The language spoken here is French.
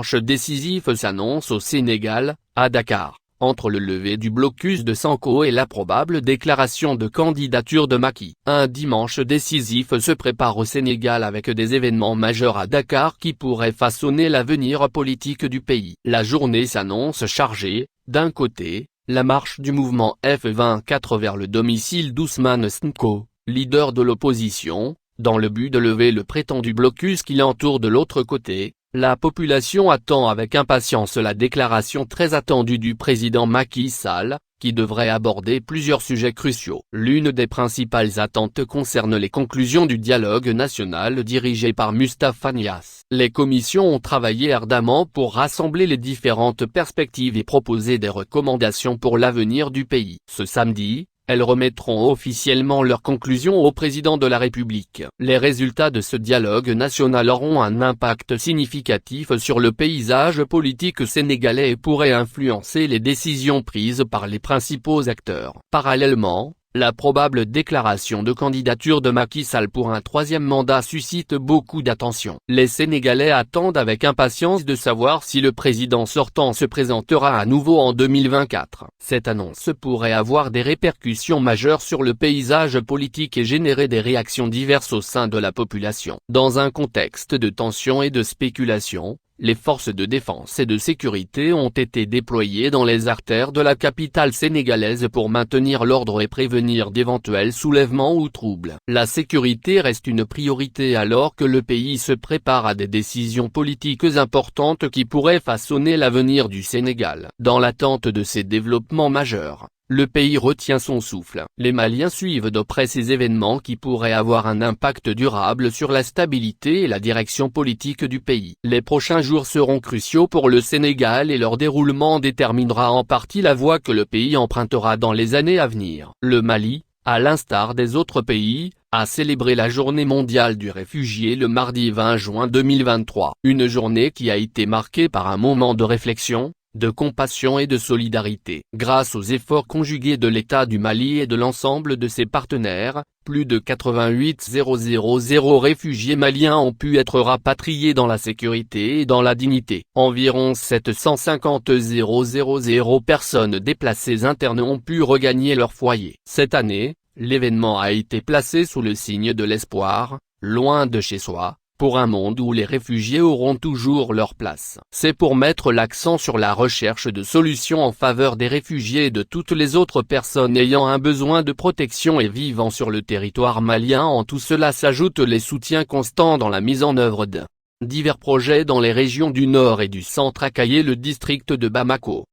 dimanche décisif s'annonce au Sénégal, à Dakar, entre le lever du blocus de Sonko et la probable déclaration de candidature de Macky. Un dimanche décisif se prépare au Sénégal avec des événements majeurs à Dakar qui pourraient façonner l'avenir politique du pays. La journée s'annonce chargée, d'un côté, la marche du mouvement F24 vers le domicile d'Ousmane Sonko, leader de l'opposition, dans le but de lever le prétendu blocus qui l'entoure. De l'autre côté, la population attend avec impatience la déclaration très attendue du président Macky Sall, qui devrait aborder plusieurs sujets cruciaux. L'une des principales attentes concerne les conclusions du dialogue national dirigé par Moustapha Niasse. Les commissions ont travaillé ardemment pour rassembler les différentes perspectives et proposer des recommandations pour l'avenir du pays. Ce samedi, elles remettront officiellement leurs conclusions au président de la République. Les résultats de ce dialogue national auront un impact significatif sur le paysage politique sénégalais et pourraient influencer les décisions prises par les principaux acteurs. Parallèlement, la probable déclaration de candidature de Macky Sall pour un troisième mandat suscite beaucoup d'attention. Les Sénégalais attendent avec impatience de savoir si le président sortant se présentera à nouveau en 2024. Cette annonce pourrait avoir des répercussions majeures sur le paysage politique et générer des réactions diverses au sein de la population. Dans un contexte de tension et de spéculation, les forces de défense et de sécurité ont été déployées dans les artères de la capitale sénégalaise pour maintenir l'ordre et prévenir d'éventuels soulèvements ou troubles. La sécurité reste une priorité alors que le pays se prépare à des décisions politiques importantes qui pourraient façonner l'avenir du Sénégal. Dans l'attente de ces développements majeurs, le pays retient son souffle. Les Maliens suivent de près ces événements qui pourraient avoir un impact durable sur la stabilité et la direction politique du pays. Les prochains jours seront cruciaux pour le Sénégal et leur déroulement déterminera en partie la voie que le pays empruntera dans les années à venir. Le Mali, à l'instar des autres pays, a célébré la journée mondiale du réfugié le mardi 20 juin 2023. Une journée qui a été marquée par un moment de réflexion, de compassion et de solidarité. Grâce aux efforts conjugués de l'État du Mali et de l'ensemble de ses partenaires, plus de 88 000 réfugiés maliens ont pu être rapatriés dans la sécurité et dans la dignité. Environ 750 000 personnes déplacées internes ont pu regagner leur foyer. Cette année, l'événement a été placé sous le signe de l'espoir, loin de chez soi, pour un monde où les réfugiés auront toujours leur place. C'est pour mettre l'accent sur la recherche de solutions en faveur des réfugiés et de toutes les autres personnes ayant un besoin de protection et vivant sur le territoire malien. En tout cela s'ajoutent les soutiens constants dans la mise en œuvre de divers projets dans les régions du Nord et du Centre. Le district de Bamako.